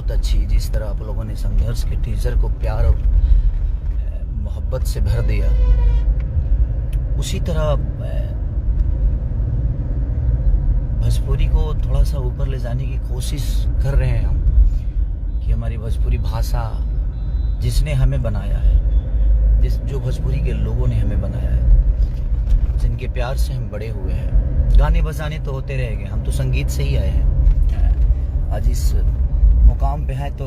बहुत अच्छी, जिस तरह आप लोगों ने संघर्ष के टीजर को प्यार और मोहब्बत से भर दिया, उसी तरह भोजपुरी को थोड़ा सा ऊपर ले जाने की कोशिश कर रहे हैं हम, कि हमारी भोजपुरी भाषा जिसने हमें बनाया है, जो भोजपुरी के लोगों ने हमें बनाया है, जिनके प्यार से हम बड़े हुए हैं। गाने बजाने तो होते रहेंगे, हम तो संगीत से ही आए हैं। आज इस मुकाम पे हैं तो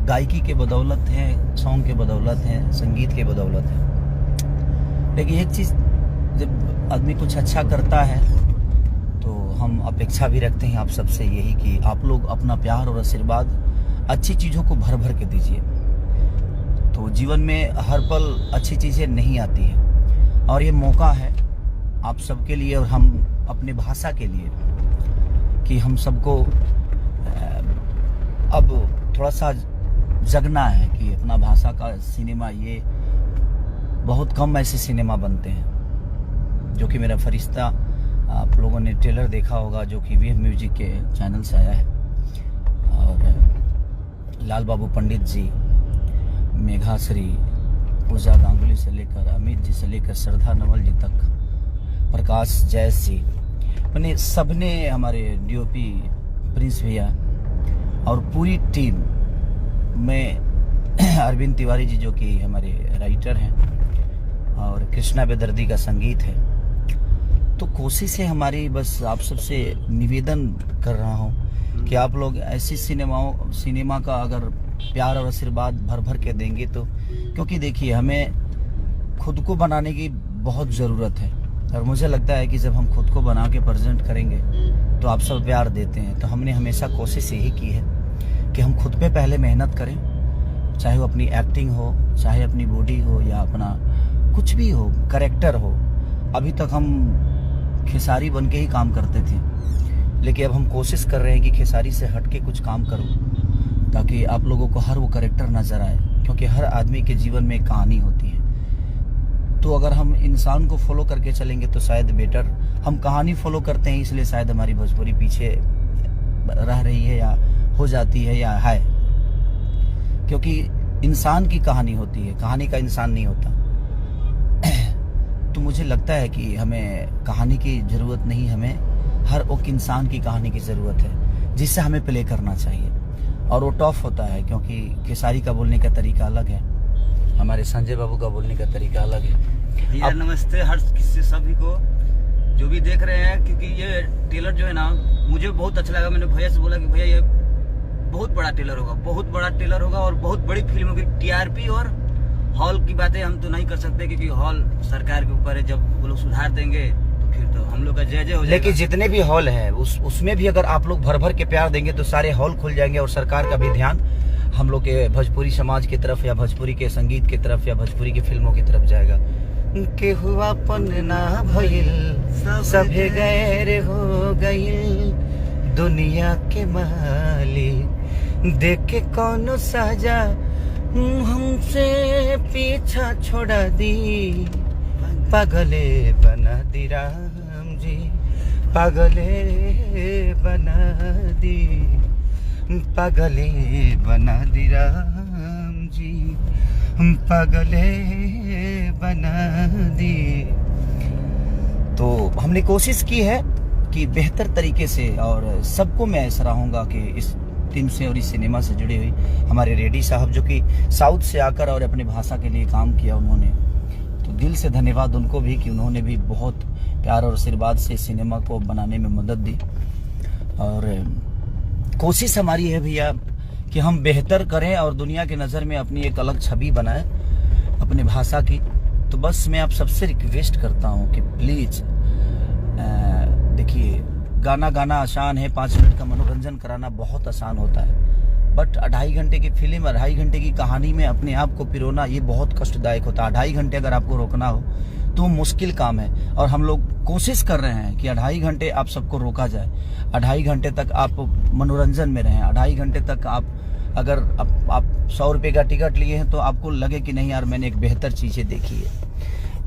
गायकी के बदौलत हैं, सॉन्ग के बदौलत हैं, संगीत के बदौलत हैं। लेकिन एक चीज़, जब आदमी कुछ अच्छा करता है तो हम अपेक्षा भी रखते हैं आप सबसे यही कि आप लोग अपना प्यार और आशीर्वाद अच्छी चीज़ों को भर भर के दीजिए। तो जीवन में हर पल अच्छी चीज़ें नहीं आती है, और ये मौका है आप सबके लिए और हम अपने भाषा के लिए कि हम सबको अब थोड़ा सा जगना है कि अपना भाषा का सिनेमा, ये बहुत कम ऐसे सिनेमा बनते हैं। जो कि मेरा फरिश्ता, आप लोगों ने ट्रेलर देखा होगा, जो कि वीएम म्यूजिक के चैनल से आया है, और लाल बाबू पंडित जी, मेघाश्री, पूजा गांगुली से लेकर अमित जी से लेकर श्रद्धा नवल जी तक, प्रकाश जैस जी, मैंने सबने, हमारे डीओपी प्रिंस भैया और पूरी टीम में, अरविंद तिवारी जी जो कि हमारे राइटर हैं, और कृष्णा बेदर्दी का संगीत है। तो कोशिश है हमारी, बस आप सबसे निवेदन कर रहा हूँ कि आप लोग ऐसी सिनेमा का अगर प्यार और आशीर्वाद भर भर के देंगे तो, क्योंकि देखिए हमें खुद को बनाने की बहुत ज़रूरत है, और मुझे लगता है कि जब हम खुद को बना के प्रेजेंट करेंगे तो आप सब प्यार देते हैं। तो हमने हमेशा कोशिश यही की है कि हम खुद पे पहले मेहनत करें, चाहे वो अपनी एक्टिंग हो, चाहे अपनी बॉडी हो, या अपना कुछ भी हो, कैरेक्टर हो। अभी तक हम खेसारी बन के ही काम करते थे, लेकिन अब हम कोशिश कर रहे हैं कि खेसारी से हट के कुछ काम करूं, ताकि आप लोगों को हर वो कैरेक्टर नजर आए, क्योंकि हर आदमी के जीवन में एक कहानी होती है। तो अगर हम इंसान को फॉलो करके चलेंगे तो शायद बेटर, हम कहानी फॉलो करते हैं इसलिए शायद हमारी भोजपुरी पीछे रह रही है, या हो जाती है, या है, क्योंकि इंसान की कहानी होती है, कहानी का इंसान नहीं होता। तो मुझे लगता है कि हमें कहानी की ज़रूरत नहीं, हमें हर एक इंसान की कहानी की ज़रूरत है, जिससे हमें प्ले करना चाहिए, और वो टफ होता है, क्योंकि खेसारी का बोलने का तरीका अलग है, हमारे संजय बाबू का बोलने का तरीका अलग है। भैया नमस्ते हर किसी सभी को जो भी देख रहे हैं, क्योंकि ये ट्रेलर जो है ना, मुझे बहुत अच्छा लगा। मैंने भैया से बोला कि भैया ये बहुत बड़ा ट्रेलर होगा, बहुत बड़ा ट्रेलर होगा, और बहुत बड़ी फिल्म होगी। टीआरपी और हॉल की बातें हम तो नहीं कर सकते, क्योंकि हॉल सरकार के ऊपर है। जब वो लोग सुधार देंगे तो फिर तो हम लोग का जय जय हो जाएगा। लेकिन जितने भी हॉल हैं उसमें भी अगर आप लोग भर भर के प्यार देंगे तो सारे हॉल खुल जाएंगे, और सरकार का भी ध्यान हम लोग के भोजपुरी समाज की तरफ, या भोजपुरी के संगीत की तरफ, या भोजपुरी की फिल्मों की तरफ जाएगा। के हुआ पन ना भइल, सभे गैर हो गइल, दुनिया के मालिक देख के कौनो साजा हमसे पीछा छोड़ा दी, पागले बना दी राम जी, पागले बना दी, पागले बना दी राम जी, पागले बना दी। तो हमने कोशिश की है कि बेहतर तरीके से, और सबको मैं ऐसा रहूँगा कि इस टीम से और इस सिनेमा से जुड़े हुई हमारे रेड्डी साहब, जो कि साउथ से आकर और अपनी भाषा के लिए काम किया उन्होंने, तो दिल से धन्यवाद उनको भी कि उन्होंने भी बहुत प्यार और आशीर्वाद से सिनेमा को बनाने में मदद दी। और कोशिश हमारी है भैया कि हम बेहतर करें और दुनिया के नज़र में अपनी एक अलग छवि बनाएं अपने भाषा की। तो बस मैं आप सबसे रिक्वेस्ट करता हूं कि प्लीज़ देखिए, गाना आसान है, 5 मिनट का मनोरंजन कराना बहुत आसान होता है, बट 2.5 घंटे की फिल्म, 2.5 घंटे की कहानी में अपने आप को पिरोना ये बहुत कष्टदायक होता है। 2.5 घंटे अगर आपको रोकना हो तो मुश्किल काम है, और हम लोग कोशिश कर रहे हैं कि 2.5 घंटे आप सबको रोका जाए, 2.5 घंटे तक आप मनोरंजन में रहें, 2.5 घंटे तक आप, अगर आप 100 रुपये का टिकट लिए हैं तो आपको लगे कि नहीं यार मैंने एक बेहतर चीज़ें देखी है,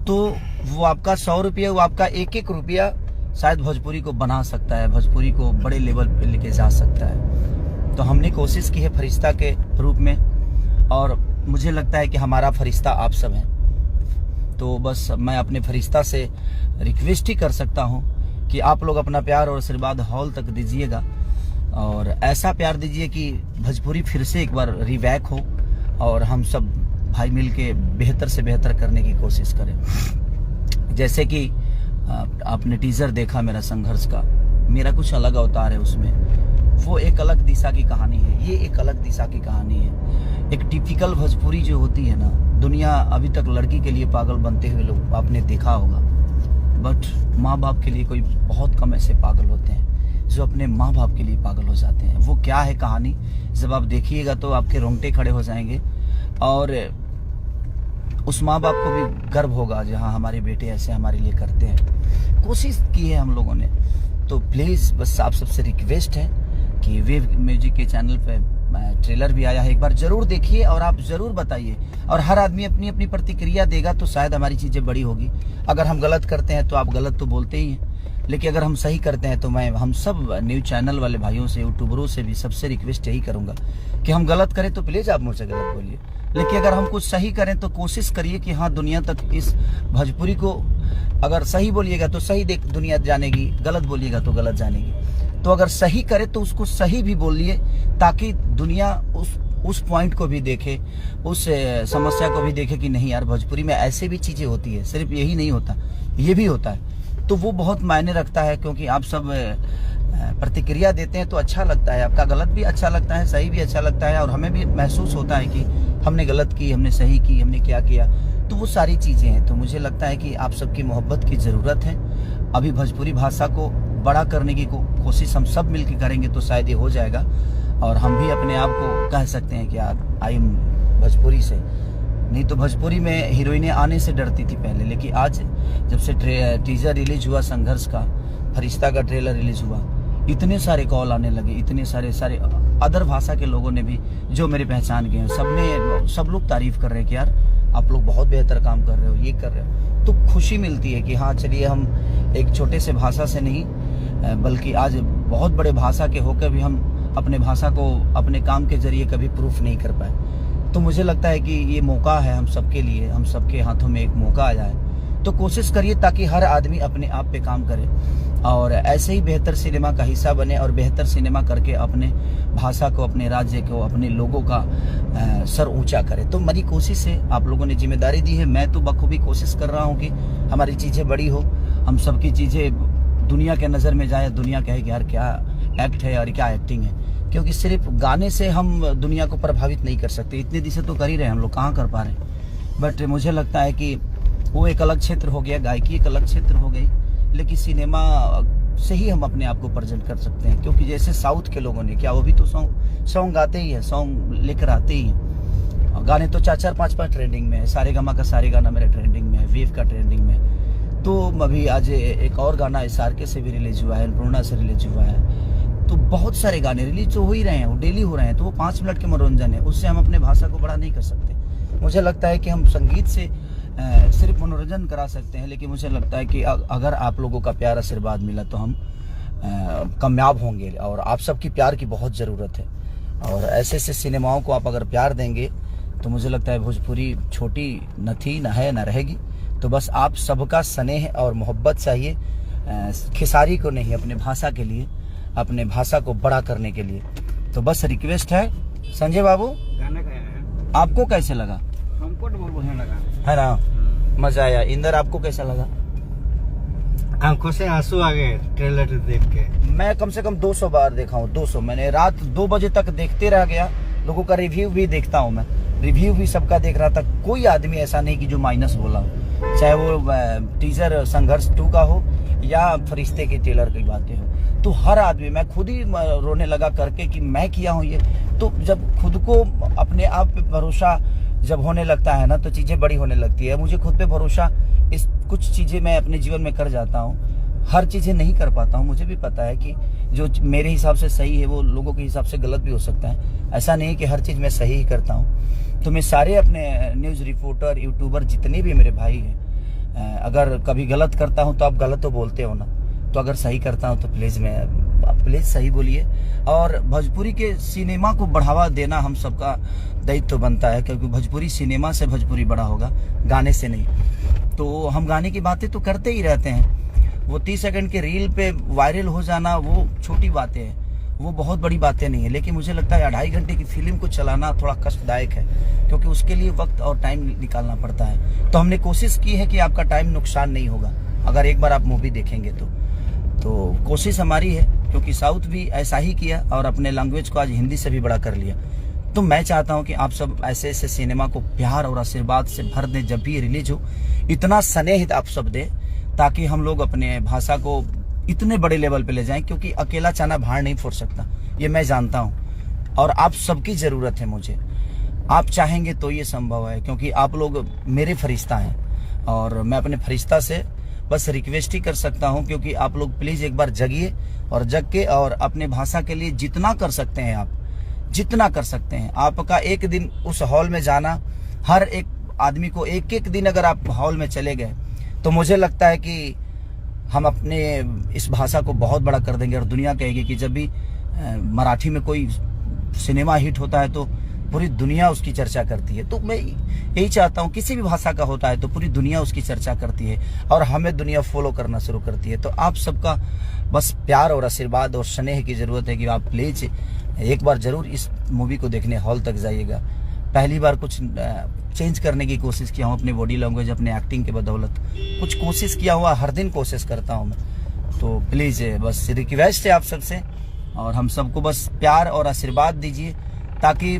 तो वो आपका 100 रुपया, वो आपका एक रुपया शायद भोजपुरी को बना सकता है, भोजपुरी को बड़े लेवल पे लेके जा सकता है। तो हमने कोशिश की है फरिश्ता के रूप में, और मुझे लगता है कि हमारा फरिश्ता आप सब हैं। तो बस मैं अपने फरिश्ता से रिक्वेस्ट ही कर सकता हूं कि आप लोग अपना प्यार और आशीर्वाद हॉल तक दीजिएगा, और ऐसा प्यार दीजिए कि भोजपुरी फिर से एक बार रिवैक हो और हम सब भाई मिल के बेहतर से बेहतर करने की कोशिश करें। जैसे कि आपने टीजर देखा मेरा संघर्ष का, मेरा कुछ अलग अवतार है उसमें, वो एक अलग दिशा की कहानी है, ये एक अलग दिशा की कहानी है। एक टिपिकल भोजपुरी जो होती है ना, दुनिया अभी तक लड़की के लिए पागल बनते हुए लोग आपने देखा होगा, बट माँ बाप के लिए कोई बहुत कम ऐसे पागल होते हैं जो अपने माँ बाप के लिए पागल हो जाते हैं। वो क्या है कहानी, जब आप देखिएगा तो आपके रोंगटे खड़े हो जाएंगे, और उस माँ बाप को भी गर्व होगा जहाँ हमारे बेटे ऐसे हमारे लिए करते हैं। कोशिश की है हम लोगों ने, तो प्लीज़ बस आप सबसे रिक्वेस्ट है कि वेव म्यूजिक के चैनल पे ट्रेलर भी आया है, एक बार जरूर देखिए और आप जरूर बताइए, और हर आदमी अपनी अपनी प्रतिक्रिया देगा तो शायद हमारी चीज़ें बड़ी होगी। अगर हम गलत करते हैं तो आप गलत तो बोलते ही हैं, लेकिन अगर हम सही करते हैं तो मैं हम सब न्यूज चैनल वाले भाइयों से, यूट्यूबरों से भी सबसे रिक्वेस्ट यही करूंगा कि हम गलत करें तो प्लीज़ आप मुझसे गलत बोलिए, लेकिन अगर हम कुछ सही करें तो कोशिश करिए कि हाँ दुनिया तक इस भोजपुरी को, अगर सही बोलिएगा तो सही दुनिया जानेगी, गलत बोलिएगा तो गलत जानेगी। तो अगर सही करे तो उसको सही भी बोलिए, ताकि दुनिया उस पॉइंट को भी देखे, उस समस्या को भी देखे कि नहीं यार भोजपुरी में ऐसे भी चीज़ें होती है, सिर्फ यही नहीं होता, ये भी होता है। तो वो बहुत मायने रखता है, क्योंकि आप सब प्रतिक्रिया देते हैं तो अच्छा लगता है, आपका गलत भी अच्छा लगता है, सही भी अच्छा लगता है, और हमें भी महसूस होता है कि हमने गलत की, हमने सही की, हमने क्या किया। तो वो सारी चीज़ें हैं। तो मुझे लगता है कि आप सबकी मोहब्बत की ज़रूरत है। अभी भोजपुरी भाषा को बड़ा करने की कोशिश हम सब मिलकर करेंगे तो शायद ये हो जाएगा, और हम भी अपने आप को कह सकते हैं कि आई एम भोजपुरी से। नहीं तो भोजपुरी में हीरोइनें आने से डरती थी पहले, लेकिन आज जब से टीजर रिलीज हुआ संघर्ष का, फरिश्ता का ट्रेलर रिलीज हुआ, इतने सारे कॉल आने लगे, इतने सारे अदर भाषा के लोगों ने भी जो मेरे पहचान गए हैं, सब लोग तारीफ कर रहे हैं कि यार आप लोग बहुत बेहतर काम कर रहे हो, ये कर रहे हो। तो खुशी मिलती है कि हाँ चलिए, हम एक छोटे से भाषा से नहीं बल्कि आज बहुत बड़े भाषा के होकर भी हम अपने भाषा को अपने काम के जरिए कभी प्रूफ नहीं कर पाए। तो मुझे लगता है कि ये मौका है हम सबके लिए, हम सबके हाथों में एक मौका आ जाए। तो कोशिश करिए ताकि हर आदमी अपने आप पे काम करे और ऐसे ही बेहतर सिनेमा का हिस्सा बने, और बेहतर सिनेमा करके अपने भाषा को, अपने राज्य को, अपने लोगों का सर ऊंचा करे। तो मेरी कोशिश है, आप लोगों ने जिम्मेदारी दी है, मैं तो बखूबी कोशिश कर रहा हूँ कि हमारी चीज़ें बड़ी हो, हम सबकी चीज़ें दुनिया के नज़र में जाए, दुनिया कहे कि यार क्या एक्ट है और क्या एक्टिंग है। क्योंकि सिर्फ गाने से हम दुनिया को प्रभावित नहीं कर सकते, इतने दिशा तो कर ही रहे हैं हम लोग, कहाँ कर पा रहे हैं। बट मुझे लगता है कि वो एक अलग क्षेत्र हो गया, गायकी एक अलग क्षेत्र हो गई, लेकिन सिनेमा से ही हम अपने आप को प्रेजेंट कर सकते हैं। क्योंकि जैसे साउथ के लोगों ने क्या, वो भी तो सॉन्ग गाते ही है, सॉन्ग लेकर आते ही हैं। गाने तो 4-4, 5-5 ट्रेंडिंग में है, सारेगामा का सारे गाना मेरा ट्रेंडिंग में है, वेव का ट्रेंडिंग में। तो अभी आज एक और गाना SRK से भी रिलीज हुआ है, अन्नपूर्णा से रिलीज हुआ है। तो बहुत सारे गाने रिलीज तो हो ही रहे हैं, वो डेली हो रहे हैं। तो वो 5 मिनट के मनोरंजन है, उससे हम अपने भाषा को बड़ा नहीं कर सकते। मुझे लगता है कि हम संगीत से सिर्फ मनोरंजन करा सकते हैं, लेकिन मुझे लगता है कि अगर आप लोगों का प्यार आशीर्वाद मिला तो हम कामयाब होंगे, और आप सबकी प्यार की बहुत ज़रूरत है। और ऐसे ऐसे सिनेमाओं को आप अगर प्यार देंगे तो मुझे लगता है भोजपुरी छोटी न थी, न है, न रहेगी। तो बस आप सबका स्नेह और मोहब्बत चाहिए, खिसारी को नहीं, अपने भाषा के लिए, अपने भाषा को बड़ा करने के लिए। तो बस रिक्वेस्ट है। संजय बाबू, गाना क्या है? आपको कैसे लगा? हमको तो बहुत बढ़िया लगा, है ना, मजा आया। इंदर, आपको कैसा लगा? आंखों से आंसू आ गए ट्रेलर देख के। मैं कम से कम 200 बार देखा हूँ, 200। मैंने रात 2 बजे तक देखते रह गया। लोगों का रिव्यू भी देखता हूँ मैं, रिव्यू भी सबका देख रहा था। कोई आदमी ऐसा नहीं कि जो माइनस बोला हो, चाहे वो टीजर संघर्ष 2 का हो या फरिश्ते के ट्रेलर की बातें हो। तो हर आदमी, मैं खुद ही रोने लगा करके कि मैं किया हूँ ये। तो जब खुद को अपने आप पे भरोसा जब होने लगता है ना, तो चीज़ें बड़ी होने लगती है। मुझे खुद पे भरोसा, इस कुछ चीज़ें मैं अपने जीवन में कर जाता हूँ, हर चीज़ें नहीं कर पाता हूँ। मुझे भी पता है कि जो मेरे हिसाब से सही है वो लोगों के हिसाब से गलत भी हो सकता है। ऐसा नहीं कि हर चीज़ मैं सही ही करता हूँ। तो मैं सारे अपने न्यूज़ रिपोर्टर, यूट्यूबर, जितने भी मेरे भाई हैं, अगर कभी गलत करता हूँ तो आप गलत तो बोलते हो ना, तो अगर सही करता हूँ तो प्लीज़ प्लीज सही बोलिए। और भोजपुरी के सिनेमा को बढ़ावा देना हम सबका दायित्व बनता है, क्योंकि भोजपुरी सिनेमा से भोजपुरी बड़ा होगा, गाने से नहीं। तो हम गाने की बातें तो करते ही रहते हैं, वो 30 सेकंड के रील पे वायरल हो जाना वो छोटी बातें हैं, वो बहुत बड़ी बातें नहीं है। लेकिन मुझे लगता है 2.5 घंटे की फिल्म को चलाना थोड़ा कष्टदायक है, क्योंकि उसके लिए वक्त और टाइम निकालना पड़ता है। तो हमने कोशिश की है कि आपका टाइम नुकसान नहीं होगा अगर एक बार आप मूवी देखेंगे तो कोशिश हमारी है, क्योंकि साउथ भी ऐसा ही किया और अपने लैंग्वेज को आज हिंदी से भी बड़ा कर लिया। तो मैं चाहता हूं कि आप सब ऐसे ऐसे सिनेमा को प्यार और आशीर्वाद से भर दें। जब भी रिलीज हो इतना स्नेह आप सब दें, ताकि हम लोग अपने भाषा को इतने बड़े लेवल पे ले जाएं, क्योंकि अकेला चाना भाड़ नहीं फोड़ सकता, ये मैं जानता हूं। और आप सबकी जरूरत है मुझे, आप चाहेंगे तो ये संभव है, क्योंकि आप लोग मेरे फरिश्ता हैं। और मैं अपने फरिश्ता से बस रिक्वेस्ट ही कर सकता हूं, क्योंकि आप लोग प्लीज एक बार जगिए और जग के और अपने भाषा के लिए जितना कर सकते हैं, आप जितना कर सकते हैं। आपका एक दिन उस हॉल में जाना, हर एक आदमी को एक दिन अगर आप हॉल में चले गए, तो मुझे लगता है कि हम अपने इस भाषा को बहुत बड़ा कर देंगे। और दुनिया कहेगी कि जब भी मराठी में कोई सिनेमा हिट होता है तो पूरी दुनिया उसकी चर्चा करती है। तो मैं यही चाहता हूँ, किसी भी भाषा का होता है तो पूरी दुनिया उसकी चर्चा करती है और हमें दुनिया फॉलो करना शुरू करती है। तो आप सबका बस प्यार और आशीर्वाद और स्नेह की जरूरत है कि आप प्लीज एक बार जरूर इस मूवी को देखने हॉल तक जाइएगा। पहली बार कुछ चेंज करने की कोशिश किया हूँ, अपनी बॉडी लैंग्वेज, अपने एक्टिंग के बदौलत कुछ कोशिश किया हुआ, हर दिन कोशिश करता हूँ मैं। तो प्लीज बस रिक्वेस्ट है आप सबसे, और हम सबको बस प्यार और आशीर्वाद दीजिए, ताकि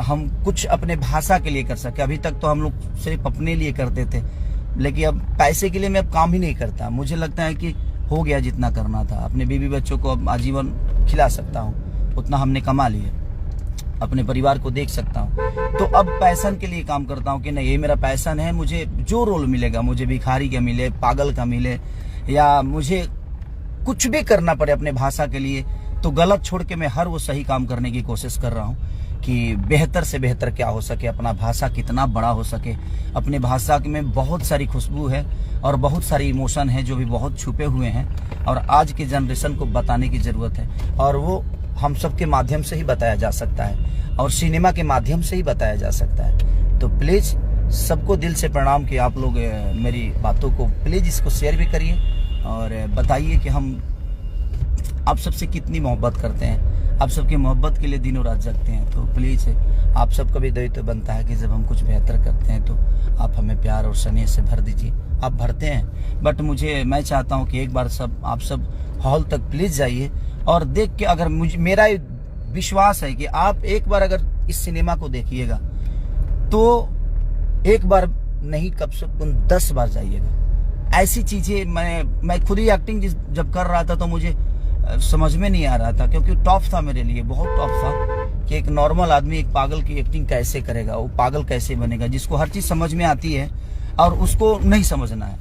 हम कुछ अपने भाषा के लिए कर सके। अभी तक तो हम लोग सिर्फ अपने लिए करते थे, लेकिन अब पैसे के लिए मैं अब काम ही नहीं करता। मुझे लगता है कि हो गया जितना करना था, अपने बीवी बच्चों को अब आजीवन खिला सकता हूँ, उतना हमने कमा लिया, अपने परिवार को देख सकता हूँ। तो अब पैशन के लिए काम करता हूँ कि नहीं, ये मेरा पैशन है, मुझे जो रोल मिलेगा, मुझे भिखारी का मिले, पागल का मिले, या मुझे कुछ भी करना पड़े अपने भाषा के लिए, तो गलत छोड़ के मैं हर वो सही काम करने की कोशिश कर रहा हूँ कि बेहतर से बेहतर क्या हो सके, अपना भाषा कितना बड़ा हो सके। अपने भाषा में बहुत सारी खुशबू है और बहुत सारी इमोशन है जो भी बहुत छुपे हुए हैं, और आज की जनरेशन को बताने की जरूरत है, और वो हम सब के माध्यम से ही बताया जा सकता है और सिनेमा के माध्यम से ही बताया जा सकता है। तो प्लीज सबको दिल से प्रणाम कि आप लोग मेरी बातों को प्लीज इसको शेयर भी करिए और बताइए कि हम आप सबसे कितनी मोहब्बत करते हैं, आप सबकी मोहब्बत के लिए दिनों रात जगते हैं। तो प्लीज आप सबका भी दायित्व बनता है कि जब हम कुछ बेहतर करते हैं तो आप हमें प्यार और स्नेह से भर दीजिए। आप भरते हैं, बट मैं चाहता हूं कि एक बार आप सब हॉल तक प्लीज जाइए और देख के, अगर मेरा विश्वास है कि आप एक बार अगर इस सिनेमा को देखिएगा तो एक बार नहीं, कम से कम 10 बार जाइएगा। ऐसी चीजें मैं खुद ही एक्टिंग जब कर रहा था तो मुझे समझ में नहीं आ रहा था, क्योंकि टफ था मेरे लिए, बहुत टफ था कि एक नॉर्मल आदमी एक पागल की एक्टिंग कैसे करेगा, वो पागल कैसे बनेगा, जिसको हर चीज समझ में आती है और उसको नहीं समझना है।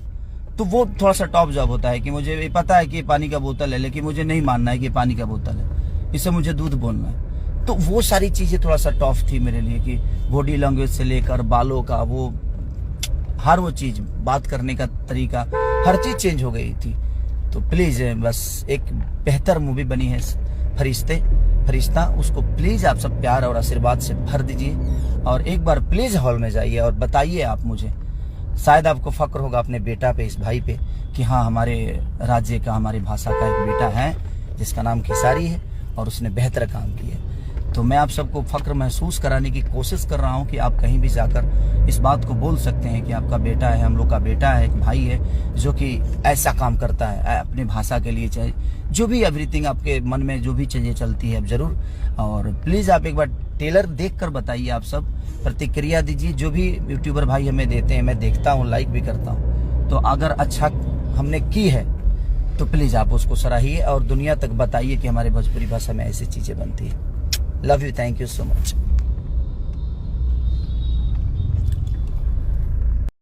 तो वो थोड़ा सा टॉप जॉब होता है कि मुझे पता है कि पानी का बोतल है, लेकिन मुझे नहीं मानना है कि पानी का बोतल है, इससे मुझे दूध बोलना है। तो वो सारी चीजें थोड़ा सा टॉफ थी मेरे लिए, कि बॉडी लैंग्वेज से लेकर बालों का वो हर वो चीज, बात करने का तरीका, हर चीज चेंज हो गई थी। तो प्लीज बस एक बेहतर मूवी बनी है फरिश्ता, उसको प्लीज आप सब प्यार और आशीर्वाद से भर दीजिए और एक बार प्लीज हॉल में जाइए और बताइए आप मुझे, शायद आपको फक्र होगा अपने बेटा पे, इस भाई पे, कि हाँ हमारे राज्य का, हमारी भाषा का एक बेटा है जिसका नाम खेसारी है और उसने बेहतर काम किया। तो मैं आप सबको फक्र महसूस कराने की कोशिश कर रहा हूं कि आप कहीं भी जाकर इस बात को बोल सकते हैं कि आपका बेटा है, हम लोग का बेटा है, एक भाई है जो कि ऐसा काम करता है अपनी भाषा के लिए। चाहे जो भी एवरीथिंग आपके मन में जो भी चीजें चलती है जरूर, और प्लीज आप एक बार ट्रेलर देख कर बताइए, आप सब प्रतिक्रिया दीजिए। जो भी यूट्यूबर भाई हमें देते हैं मैं देखता हूँ, लाइक भी करता हूँ। तो अगर अच्छा हमने की है तो प्लीज आप उसको सराहिए और दुनिया तक बताइए कि हमारे भोजपुरी भाषा में ऐसी चीजें बनती है। Love you, thank you so much.